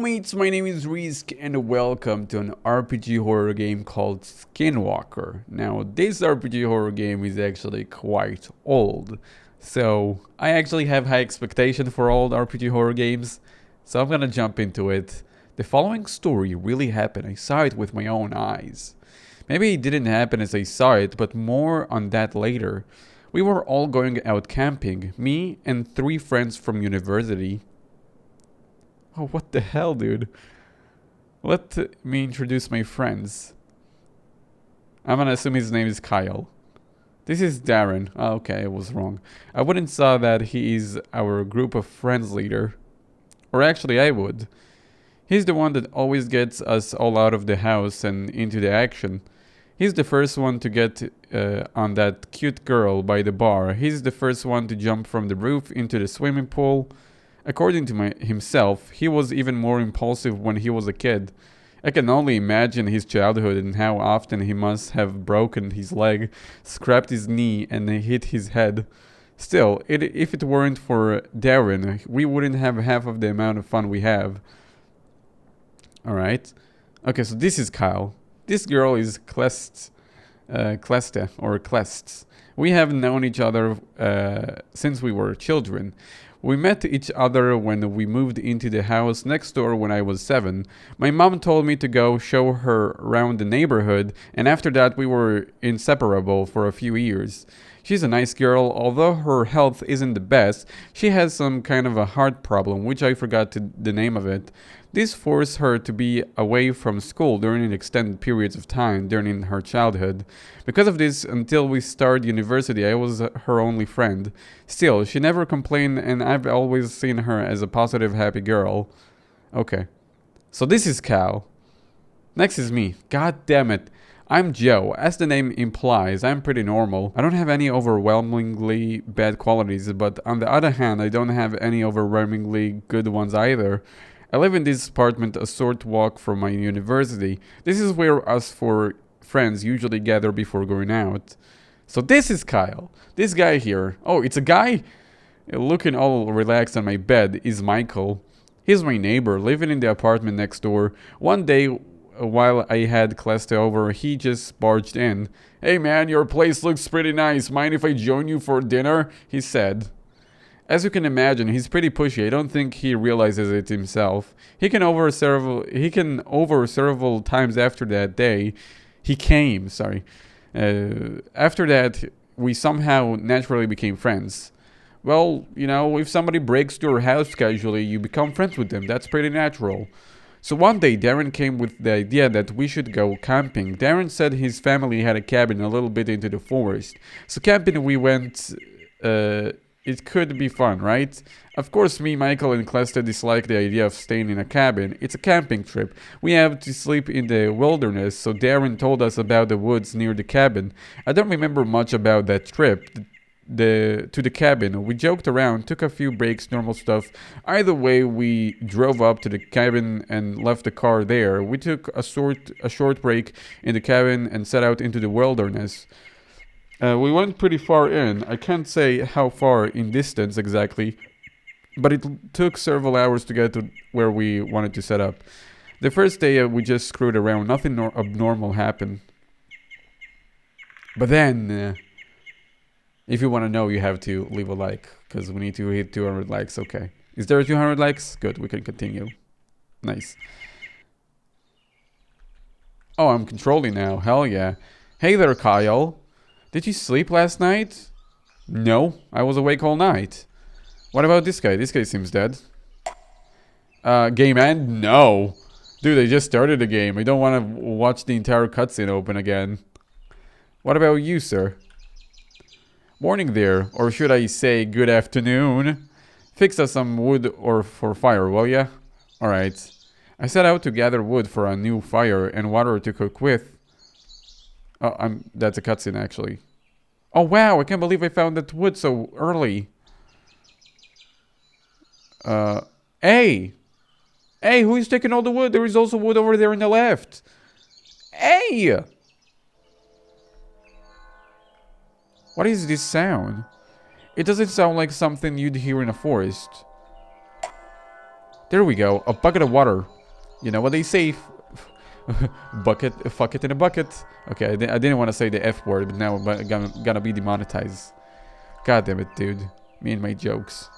mates, my name is Risk and welcome to an RPG horror game called Skinwalker. Now this RPG horror game is actually quite old, so I actually have high expectation for old RPG horror games, so I'm gonna jump into it. The following story really happened, I saw it with my own eyes. Maybe it didn't happen as I saw it, but more on that later. We were all going out camping, me and 3 friends from university. Oh, what the hell, dude? Let me introduce my friends. I'm gonna assume his name is Kyle. This is Darren. Oh, okay, I was wrong. I wouldn't saw that he is our group of friends leader. Or actually, I would. He's the one that always gets us all out of the house and into the action. He's the first one to get on that cute girl by the bar. He's the first one to jump from the roof into the swimming pool. According to himself, he was even more impulsive when he was a kid. I can only imagine his childhood and how often he must have broken his leg, scraped his knee, and hit his head. Still, if it weren't for Darren, we wouldn't have half of the amount of fun we have. Alright. Okay, so this is Kyle. This girl is Klesta. We have known each other since we were children. We met each other when we moved into the house next door when I was 7. My mom told me to go show her around the neighborhood, and after that we were inseparable for a few years. She's a nice girl, although her health isn't the best. She has some kind of a heart problem, which I forgot the name of it. This forced her to be away from school during extended periods of time during her childhood. Because of this, until we started university, I was her only friend. Still, she never complained and I've always seen her as a positive, happy girl. Okay. So this is Cal. Next is me. God damn it. I'm Joe. As the name implies, I'm pretty normal. I don't have any overwhelmingly bad qualities, but on the other hand, I don't have any overwhelmingly good ones either. I live in this apartment a short walk from my university. This is where us 4 friends usually gather before going out. So this is Kyle. This guy here. Oh, it's a guy? Looking all relaxed on my bed is Michael. He's my neighbor, living in the apartment next door. One day, while I had Klesta over, he just barged in. "Hey man, your place looks pretty nice. Mind if I join you for dinner?" he said. As you can imagine, he's pretty pushy. I don't think he realizes it himself. He came over several times after that day. After that, we somehow naturally became friends. Well, you know, if somebody breaks to your house casually, you become friends with them. That's pretty natural. So one day, Darren came with the idea that we should go camping. Darren said his family had a cabin a little bit into the forest. So camping we went... It could be fun, right? Of course, me, Michael, and Klesta dislike the idea of staying in a cabin. It's a camping trip. We have to sleep in the wilderness, so Darren told us about the woods near the cabin. I don't remember much about that trip to the cabin. We joked around, took a few breaks, normal stuff. Either way, we drove up to the cabin and left the car there. We took a short break in the cabin and set out into the wilderness. We went pretty far in. I can't say how far in distance exactly, but it took several hours to get to where we wanted to set up. The first day we just screwed around. Nothing abnormal happened. But then, if you want to know, you have to leave a like, because we need to hit 200 likes. Okay. Is there 200 likes? Good, we can continue. Nice. Oh, I'm controlling now. Hell yeah. Hey there, Kyle. Did you sleep last night? No, I was awake all night. What about this guy? This guy seems dead. Game end? No. Dude, I just started the game. I don't want to watch the entire cutscene open again. What about you, sir? Morning there, or should I say good afternoon. Fix us some wood or for fire, will ya? Alright. I set out to gather wood for a new fire and water to cook with. Oh, that's a cutscene, actually. Oh, wow, I can't believe I found that wood so early. Hey! Hey, who is taking all the wood? There is also wood over there on the left. Hey! What is this sound? It doesn't sound like something you'd hear in a forest. There we go, a bucket of water. You know what they say? Bucket, fuck it in a bucket. Okay, I didn't want to say the F word, but now I'm gonna be demonetized. God damn it, dude. Me and my jokes.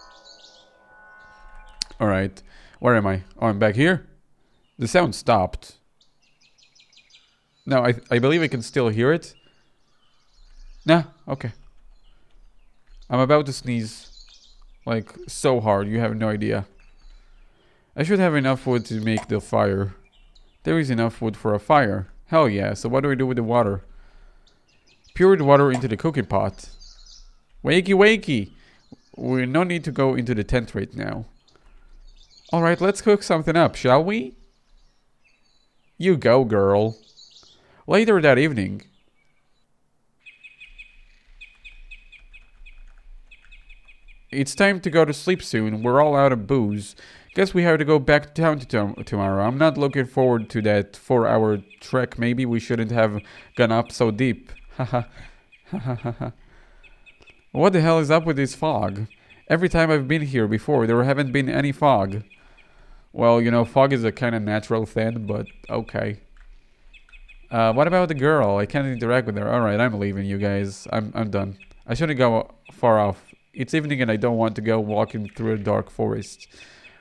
Alright. Where am I? Oh, I'm back here? The sound stopped. No, I believe I can still hear it. Nah, okay. I'm about to sneeze. Like, so hard, you have no idea. I should have enough wood to make the fire. There is enough wood for a fire. Hell yeah, so what do we do with the water? Pour the water into the cooking pot. Wakey wakey! We no need to go into the tent right now. Alright, let's cook something up, shall we? You go, girl. Later that evening. It's time to go to sleep soon. We're all out of booze. Guess we have to go back to town tomorrow. I'm not looking forward to that 4-hour trek. Maybe we shouldn't have gone up so deep. Haha. What the hell is up with this fog? Every time I've been here before, there haven't been any fog. Well, you know, fog is a kind of natural thing, but okay. What about the girl? I can't interact with her. Alright, I'm leaving, you guys. I'm done. I shouldn't go far off. It's evening and I don't want to go walking through a dark forest.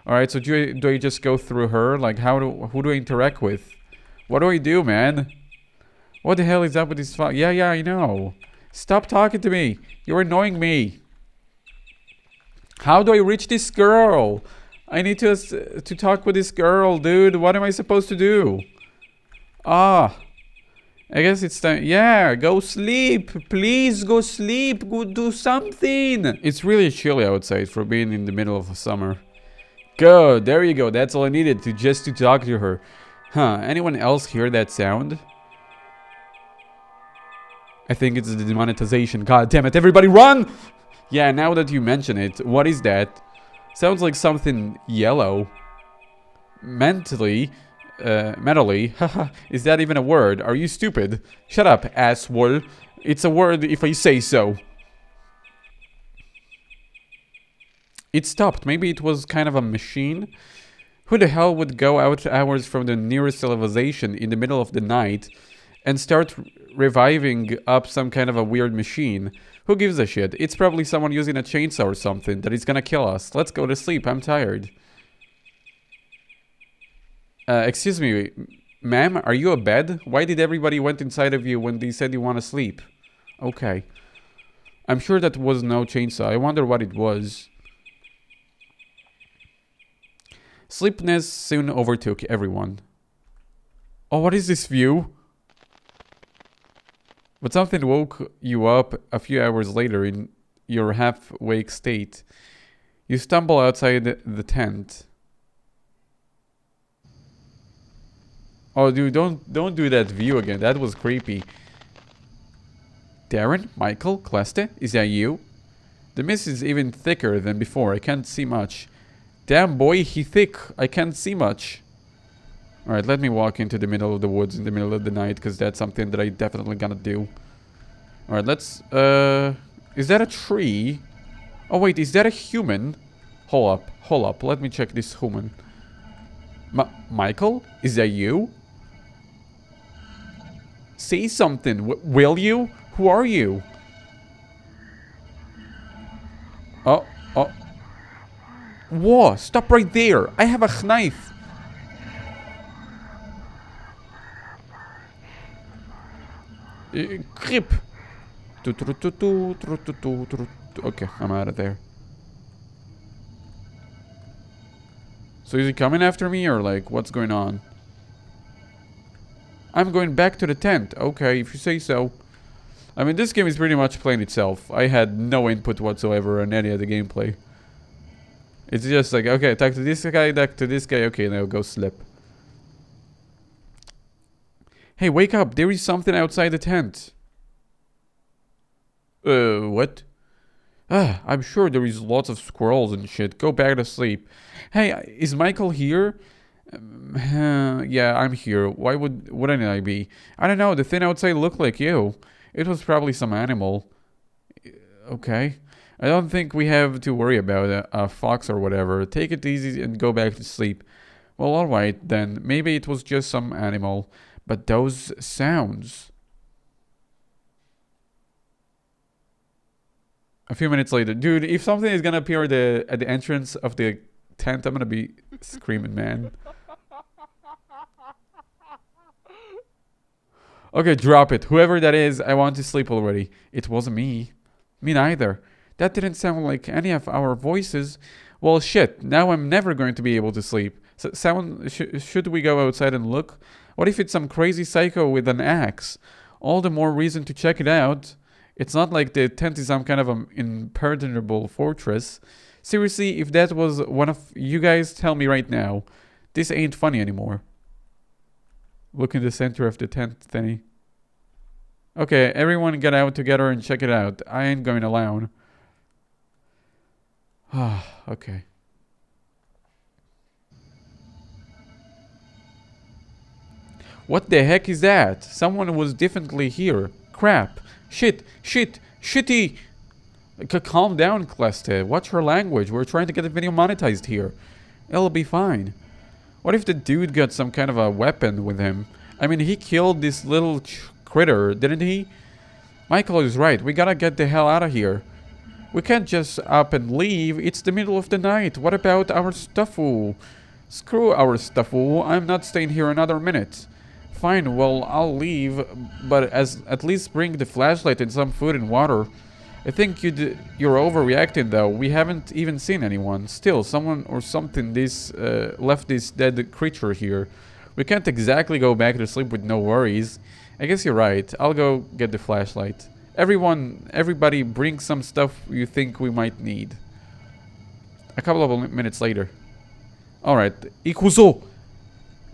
Alright, so do I just go through her? Like, who do I interact with? What do I do, man? What the hell is up with this fog? Yeah, I know. Stop talking to me. You're annoying me. How do I reach this girl? I need to talk with this girl, dude. What am I supposed to do? I guess it's time. Yeah, go sleep. Please go sleep. Go do something. It's really chilly outside for being in the middle of summer. Good. There you go. That's all I needed to talk to her. Huh. Anyone else hear that sound? I think it's the demonetization. God damn it. Everybody run! Yeah, now that you mention it, what is that? Sounds like something yellow. Mentally. Haha. Is that even a word? Are you stupid? Shut up, asswole. It's a word if I say so. It stopped. Maybe it was kind of a machine? Who the hell would go out hours from the nearest civilization in the middle of the night and start reviving up some kind of a weird machine? Who gives a shit? It's probably someone using a chainsaw or something that is gonna kill us. Let's go to sleep. I'm tired. Excuse me, ma'am, are you a bed? Why did everybody went inside of you when they said you want to sleep? Okay. I'm sure that was no chainsaw. I wonder what it was. Sleepiness soon overtook everyone. Oh, what is this view? But something woke you up a few hours later in your half-awake state. You stumble outside the tent. Oh, dude, don't do that view again. That was creepy. Darren? Michael? Cleste? Is that you? The mist is even thicker than before. I can't see much. Damn, boy, he thick. I can't see much. Alright, let me walk into the middle of the woods in the middle of the night, because that's something that I definitely gonna do. Alright, let's... Is that a tree? Oh, wait, is that a human? Hold up. Let me check this human. Michael? Is that you? Say something. Will you? Who are you? Oh. Whoa, stop right there. I have a knife. Grip. Okay, I'm out of there. So is he coming after me or like what's going on? I'm going back to the tent. Okay, if you say so. I mean, this game is pretty much playing itself. I had no input whatsoever on any of the gameplay. It's just like, okay, talk to this guy, talk to this guy. Okay, now go sleep. Hey, wake up. There is something outside the tent. What? I'm sure there is lots of squirrels and shit. Go back to sleep. Hey, is Michael here? Yeah, I'm here. Why wouldn't I be? I don't know. The thing outside looked like you. It was probably some animal. Okay. I don't think we have to worry about a fox or whatever. Take it easy and go back to sleep. Well, alright then. Maybe it was just some animal. But those sounds. A few minutes later. Dude, if something is gonna appear at the entrance of the tent, I'm gonna be screaming, man. Okay, drop it. Whoever that is, I want to sleep already. It wasn't me. Me neither. That didn't sound like any of our voices. Well, shit. Now I'm never going to be able to sleep. Should we go outside and look? What if it's some crazy psycho with an axe? All the more reason to check it out. It's not like the tent is some kind of an impenetrable fortress. Seriously, if that was one of you guys, tell me right now. This ain't funny anymore. Look in the center of the tent thingy. Okay, everyone get out together and check it out. I ain't going alone. Ah, okay. What the heck is that? Someone was definitely here. Crap. Shit. Shitty. Calm down, Kleste. Watch her language. We're trying to get the video monetized here. It'll be fine. What if the dude got some kind of a weapon with him? I mean, he killed this little critter, didn't he? Michael is right. We gotta get the hell out of here. We can't just up and leave. It's the middle of the night. What about our stuffoo? Screw our stuffoo. I'm not staying here another minute. Fine, well, I'll leave, but at least bring the flashlight and some food and water. I think you're overreacting, though. We haven't even seen anyone. Still, someone or something left this dead creature here. We can't exactly go back to sleep with no worries. I guess you're right. I'll go get the flashlight. Everybody bring some stuff you think we might need. A couple of minutes later. Alright, ikuzo!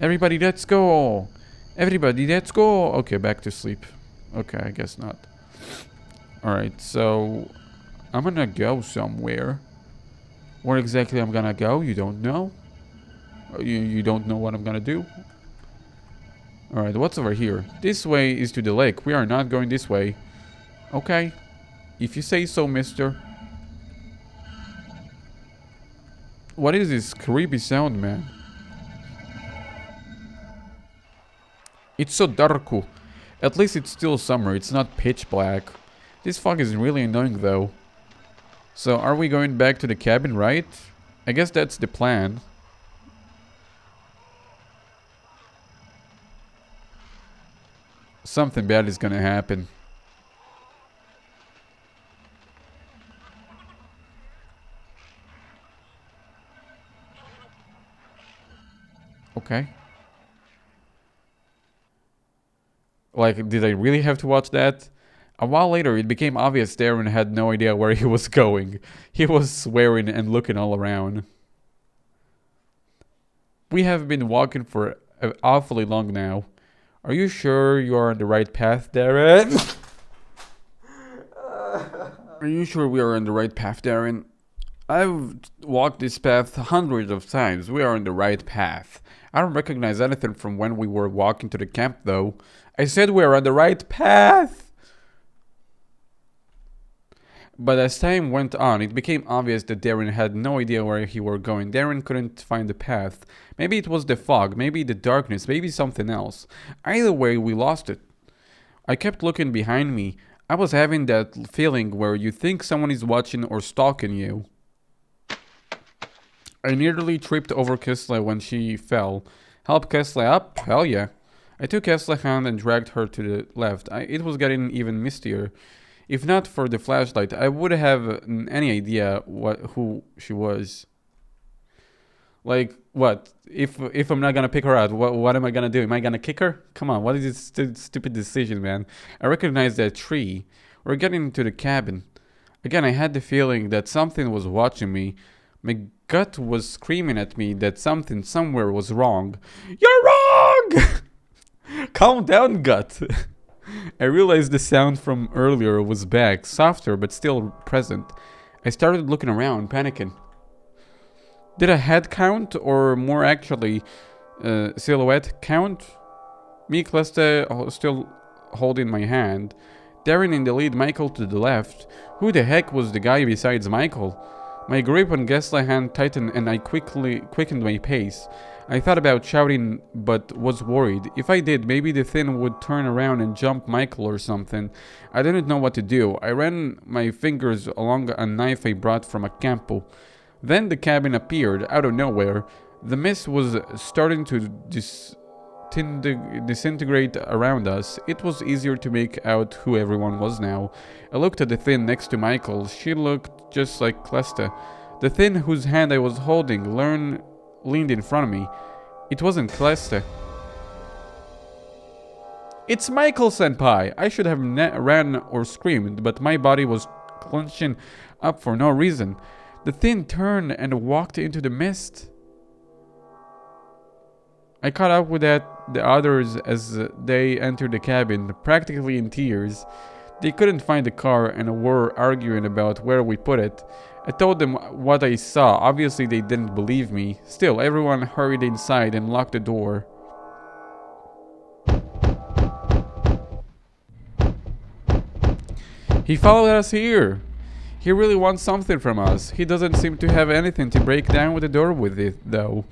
Everybody, let's go! Everybody, let's go! Okay, back to sleep. Okay, I guess not. Alright, so I'm gonna go somewhere. Where exactly I'm gonna go, you don't know? You don't know what I'm gonna do? Alright, what's over here? This way is to the lake. We are not going this way. Okay. If you say so, mister. What is this creepy sound, man? It's so dark. At least it's still summer. It's not pitch black. This fog is really annoying, though. So, are we going back to the cabin, right? I guess that's the plan. Something bad is gonna happen. Okay. Like, did I really have to watch that? A while later, it became obvious Darren had no idea where he was going. He was swearing and looking all around. We have been walking for awfully long now. Are you sure you are on the right path, Darren? Are you sure we are on the right path, Darren? I've walked this path hundreds of times. We are on the right path. I don't recognize anything from when we were walking to the camp, though. I said we are on the right path! But as time went on, it became obvious that Darren had no idea where he were going. Darren couldn't find the path. Maybe it was the fog, maybe the darkness, maybe something else. Either way, we lost it. I kept looking behind me. I was having that feeling where you think someone is watching or stalking you. I nearly tripped over Kesla when she fell. Help Kesla up? Hell yeah. I took Kesla's hand and dragged her to the left. It was getting even mistier. If not for the flashlight, I would have any idea who she was. Like, what? If I'm not gonna pick her out, what am I gonna do? Am I gonna kick her? Come on, what is this stupid decision, man? I recognize that tree. We're getting into the cabin. Again, I had the feeling that something was watching me. My gut was screaming at me that something somewhere was wrong. You're wrong! Calm down, gut. I realized the sound from earlier was back, softer but still present. I started looking around, panicking. Did a head count, or more actually, silhouette count? Me, Kleste, still holding my hand. Darren in the lead, Michael to the left. Who the heck was the guy besides Michael? My grip on Gessler's hand tightened and I quickly quickened my pace. I thought about shouting, but was worried. If I did, maybe the thing would turn around and jump Michael or something. I didn't know what to do. I ran my fingers along a knife I brought from a campo. Then the cabin appeared, out of nowhere. The mist was starting to disintegrate around us. It was easier to make out who everyone was now. I looked at the thing next to Michael. She looked just like Klesta. The thing whose hand I was holding leaned in front of me. It wasn't Klesta. It's Michael senpai! I should have ran or screamed, but my body was clenching up for no reason. The thing turned and walked into the mist. I caught up with the others as they entered the cabin, practically in tears. They couldn't find the car and were arguing about where we put it. I told them what I saw. Obviously, they didn't believe me. Still, everyone hurried inside and locked the door. He followed us here. He really wants something from us. He doesn't seem to have anything to break down with the door with it, though.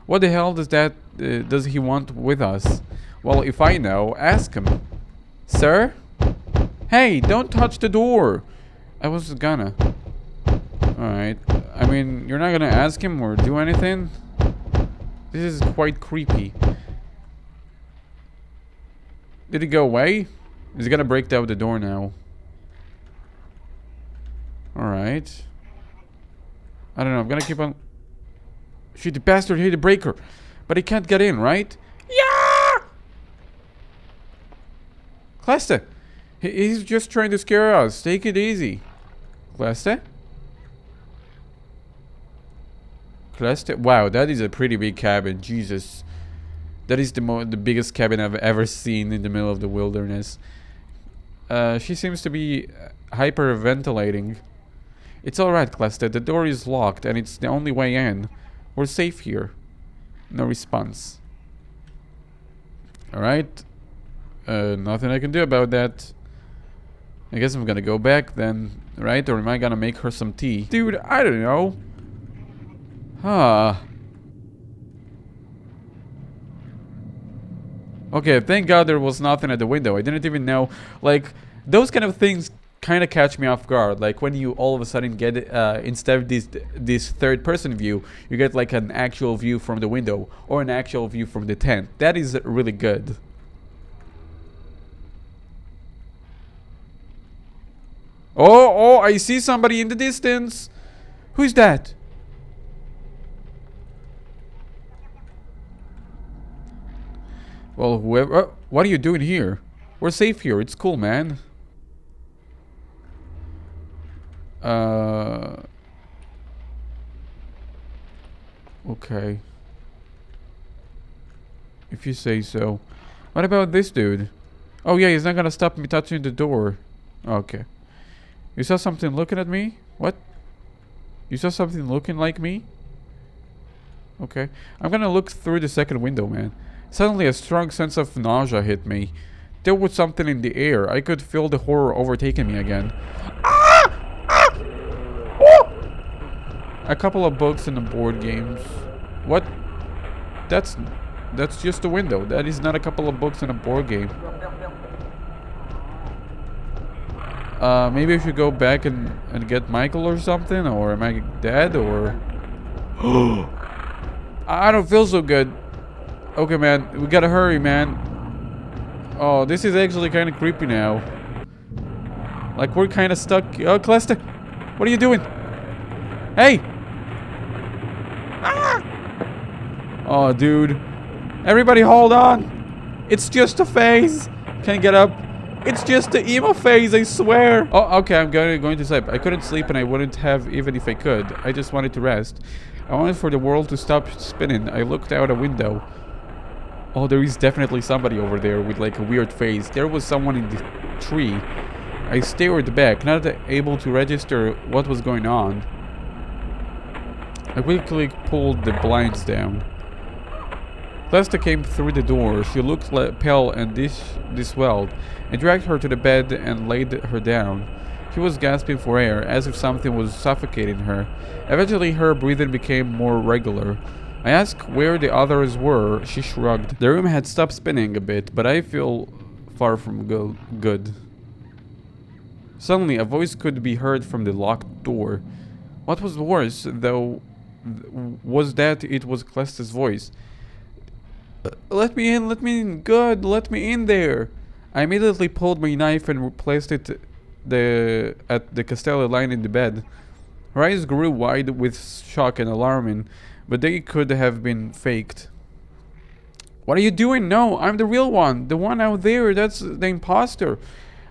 What the hell does he want with us? Well, if I know, ask him. Sir? Hey, don't touch the door. I was gonna. Alright. I mean, you're not gonna ask him or do anything? This is quite creepy. Did he go away? He's gonna break down the door now. Alright. I don't know, I'm gonna keep on... Shoot, the bastard hit the breaker. But he can't get in, right? Yeah! Klesta! He's just trying to scare us. Take it easy. Klesta? Klesta? Wow, that is a pretty big cabin. Jesus. That is the biggest cabin I've ever seen in the middle of the wilderness. She seems to be hyperventilating. It's alright, Klesta. The door is locked and it's the only way in. We're safe here. No response. Alright. Nothing I can do about that. I guess I'm gonna go back then, right? Or am I gonna make her some tea? Dude, I don't know. Huh. Okay, thank God there was nothing at the window. I didn't even know. Like, those kind of things kind of catch me off guard. Like when you all of a sudden get instead of this third person view, you get like an actual view from the window or an actual view from the tent. That is really good. Oh, I see somebody in the distance. Who's that? Well, whoever... what are you doing here? We're safe here. It's cool, man. Okay. If you say so. What about this dude? Oh yeah, he's not gonna stop me touching the door. Okay. You saw something looking at me? What? You saw something looking like me? Okay. I'm gonna look through the second window, man. Suddenly a strong sense of nausea hit me. There was something in the air. I could feel the horror overtaking me again. A couple of books in the board games. What? That's just a window. That is not a couple of books in a board game. Maybe I should go back and get Michael or something? Or am I dead? Or... I don't feel so good. Okay, man. We gotta hurry, man. Oh, this is actually kind of creepy now. Like, we're kind of stuck. Oh, Klesta! What are you doing? Hey! Ah! Oh, dude. Everybody hold on! It's just a phase! Can't get up. It's just the emo phase, I swear! Oh, okay, I'm going to sleep. I couldn't sleep and I wouldn't have even if I could. I just wanted to rest. I wanted for the world to stop spinning. I looked out a window. Oh, there is definitely somebody over there with like a weird face. There was someone in the tree. I stared back, not able to register what was going on. I quickly pulled the blinds down. Klesta came through the door. She looked pale and disheveled. I dragged her to the bed and laid her down. He was gasping for air, as if something was suffocating her. Eventually, her breathing became more regular. I asked where the others were. She shrugged. The room had stopped spinning a bit, but I feel far from good. Suddenly, a voice could be heard from the locked door. What was worse, though, was that it was Clesta's voice. Let me in, good, let me in there. I immediately pulled my knife and replaced it at the Castelli lying in the bed. Her eyes grew wide with shock and alarming, but they could have been faked. What are you doing? No, I'm the real one. The one out there, that's the imposter.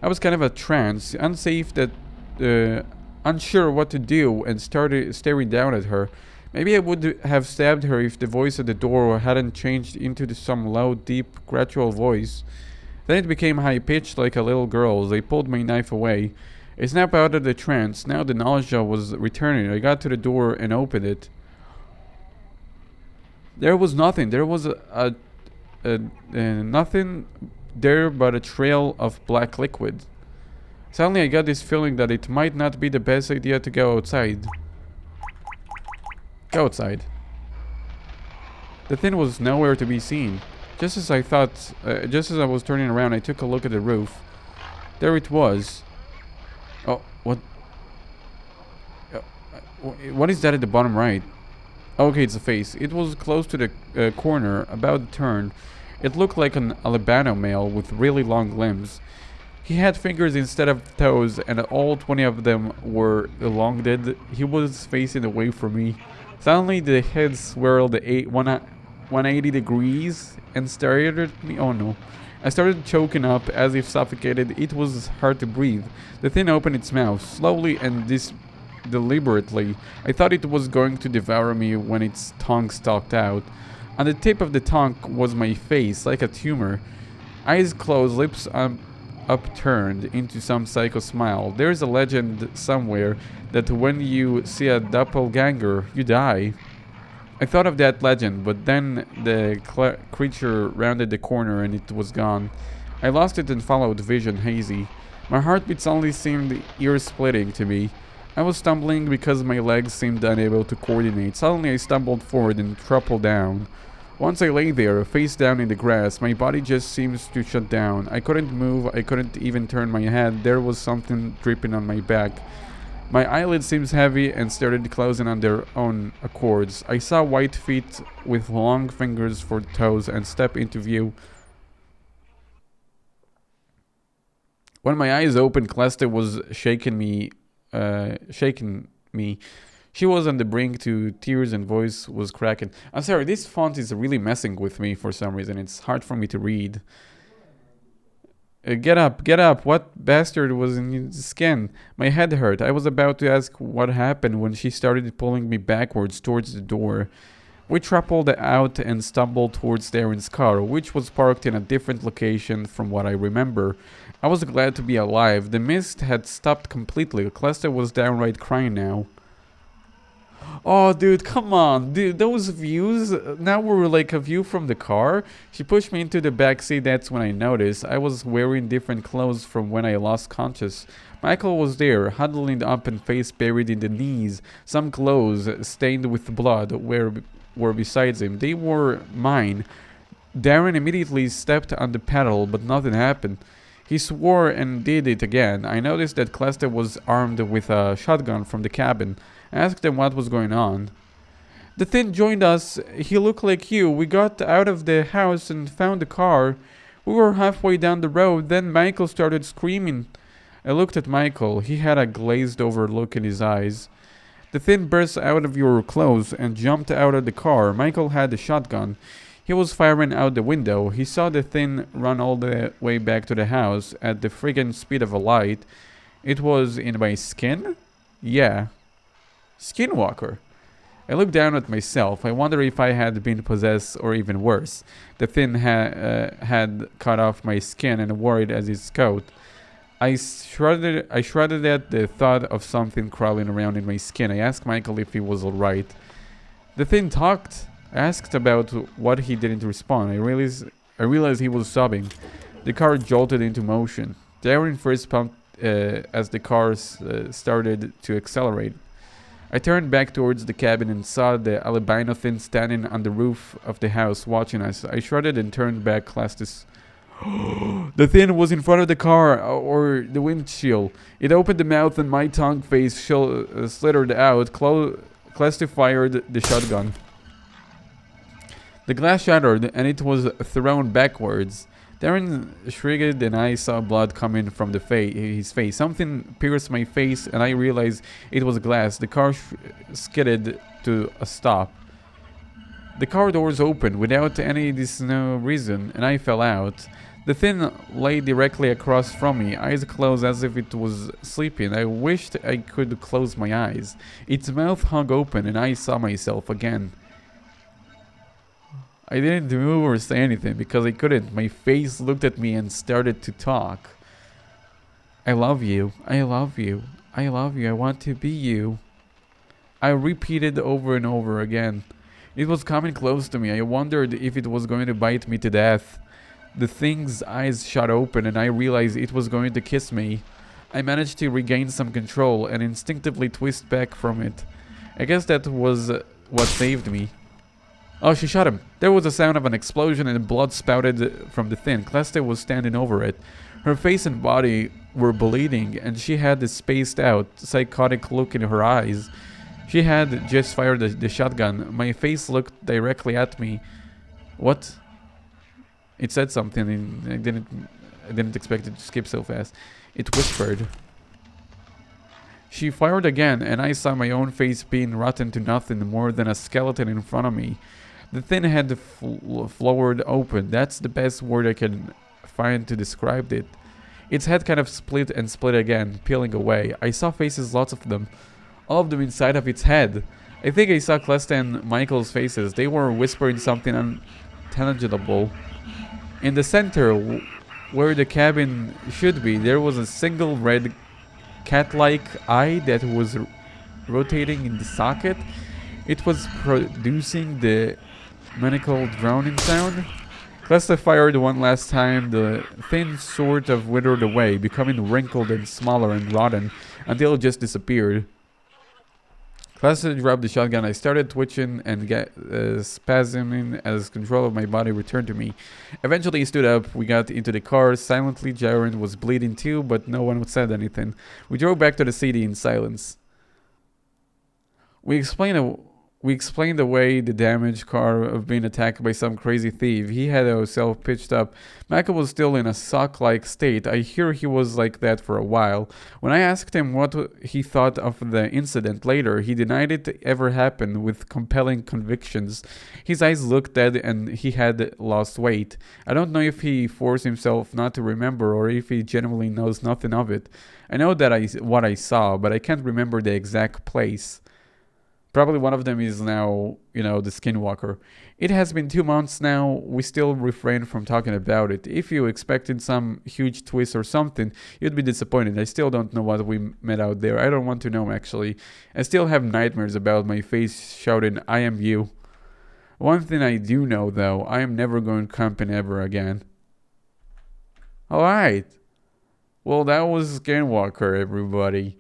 I was kind of a trance, unsafe that, unsure what to do, and started staring down at her. Maybe I would have stabbed her if the voice at the door hadn't changed into some low, deep, gradual voice. Then it became high-pitched like a little girl's. I pulled my knife away. I snapped out of the trance. Now the nausea was returning. I got to the door and opened it. There was nothing. There was nothing there but a trail of black liquid. Suddenly I got this feeling that it might not be the best idea to go outside. Go outside. The thing was nowhere to be seen. Just as I thought, just as I was turning around, I took a look at the roof. There it was. Oh, what? What is that at the bottom right? Okay, it's a face. It was close to the corner, about to turn. It looked like an albino male with really long limbs. He had fingers instead of toes, and all 20 of them were elongated. He was facing away from me. Suddenly, the head swirled 180 degrees and stared at me. Oh no. I started choking up as if suffocated. It was hard to breathe. The thing opened its mouth, slowly and deliberately. I thought it was going to devour me when its tongue stalked out. On the tip of the tongue was my face, like a tumor. Eyes closed, lips upturned into some psycho smile. There's a legend somewhere that when you see a doppelganger, you die. I thought of that legend, but then the creature rounded the corner and it was gone. I lost it and followed vision hazy. My heartbeat suddenly seemed ear-splitting to me. I was stumbling because my legs seemed unable to coordinate. Suddenly I stumbled forward and toppled down. Once I lay there, face down in the grass, my body just seems to shut down. I couldn't move, I couldn't even turn my head. There was something dripping on my back. My eyelids seemed heavy and started closing on their own accords. I saw white feet with long fingers for toes and stepped into view. When my eyes opened, Clesta was shaking me. She was on the brink to tears and voice was cracking. I'm sorry, this font is really messing with me for some reason. It's hard for me to read. Get up. What bastard was in your skin? My head hurt. I was about to ask what happened when she started pulling me backwards towards the door. We toppled out and stumbled towards Darren's car, which was parked in a different location from what I remember. I was glad to be alive. The mist had stopped completely. Clesta was downright crying now. Oh, dude, come on. Dude, those views. Now we're like a view from the car. She pushed me into the back seat. That's when I noticed. I was wearing different clothes from when I lost conscious. Michael was there, huddling up and face buried in the knees. Some clothes, stained with blood, were beside him. They were mine. Darren immediately stepped on the pedal, but nothing happened. He swore and did it again. I noticed that Clesta was armed with a shotgun from the cabin. I asked him what was going on. The thing joined us. He looked like you. We got out of the house and found the car. We were halfway down the road. Then Michael started screaming. I looked at Michael. He had a glazed over look in his eyes. The thing burst out of your clothes and jumped out of the car. Michael had the shotgun. He was firing out the window. He saw the thing run all the way back to the house at the friggin' speed of a light. It was in my skin? Yeah. Skinwalker. I looked down at myself. I wonder if I had been possessed or even worse. The thing had cut off my skin and wore it as its coat. I shrugged at the thought of something crawling around in my skin. I asked Michael if he was alright. The thing talked. I asked about what he didn't respond. I realized he was sobbing. The car jolted into motion. Darren first pumped as the cars started to accelerate. I turned back towards the cabin and saw the albino thing standing on the roof of the house watching us. I shrugged and turned back Clastis. The thing was in front of the car, or the windshield. It opened the mouth and my tongue face slithered out. Clasty fired the shotgun. The glass shattered and it was thrown backwards. Darren shrieked and I saw blood coming from his face. Something pierced my face and I realized it was glass. The car skidded to a stop. The car doors opened without any reason and I fell out. The thing lay directly across from me, eyes closed as if it was sleeping. I wished I could close my eyes. Its mouth hung open and I saw myself again. I didn't move or say anything because I couldn't. My face looked at me and started to talk. I love you. I love you. I love you. I want to be you. I repeated over and over again. It was coming close to me. I wondered if it was going to bite me to death. The thing's eyes shot open and I realized it was going to kiss me. I managed to regain some control and instinctively twist back from it. I guess that was what saved me. Oh, she shot him. There was a sound of an explosion and blood spouted from the thing. Clesta was standing over it. Her face and body were bleeding and she had this spaced out, psychotic look in her eyes. She had just fired the shotgun. My face looked directly at me. What? It said something and I didn't expect it to skip so fast. It whispered. She fired again and I saw my own face being rotten to nothing more than a skeleton in front of me. The thing had flowered open. That's the best word I can find to describe it. Its head kind of split and split again, peeling away. I saw faces, lots of them. All of them inside of its head. I think I saw Clesta and Michael's faces. They were whispering something unintelligible. In the center, where the cabin should be, there was a single red cat-like eye that was rotating in the socket. It was producing the maniacal droning sound. Clesta fired one last time. The thing sort of withered away, becoming wrinkled and smaller and rotten until it just disappeared. Clesta dropped the shotgun. I started twitching and spasming as control of my body returned to me. Eventually he stood up. We got into the car. Silently, Jaren was bleeding too, but no one said anything. We drove back to the city in silence. We explained away the damaged car of being attacked by some crazy thief. He had himself pitched up. Michael was still in a sock-like state. I hear he was like that for a while. When I asked him what he thought of the incident later, he denied it ever happened with compelling convictions. His eyes looked dead and he had lost weight. I don't know if he forced himself not to remember or if he genuinely knows nothing of it. I know that what I saw, but I can't remember the exact place. Probably one of them is now, the Skinwalker. It has been 2 months now. We still refrain from talking about it. If you expected some huge twist or something, you'd be disappointed. I still don't know what we met out there. I don't want to know, actually. I still have nightmares about my face shouting, I am you. One thing I do know, though, I am never going camping ever again. Alright. Well, that was Skinwalker, everybody.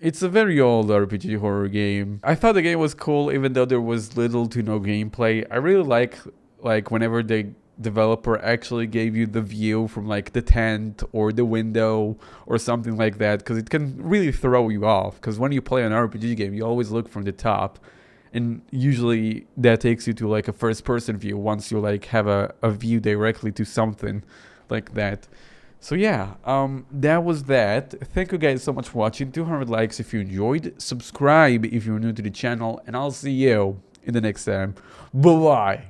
It's a very old RPG horror game. I thought the game was cool even though there was little to no gameplay. I really like whenever the developer actually gave you the view from like the tent or the window or something like that, because it can really throw you off. Because when you play an RPG game, you always look from the top, and usually that takes you to like a first person view once you like have a view directly to something like that. So yeah, that was that. Thank you guys so much for watching. 200 likes if you enjoyed. Subscribe if you're new to the channel. And I'll see you in the next time. Bye-bye.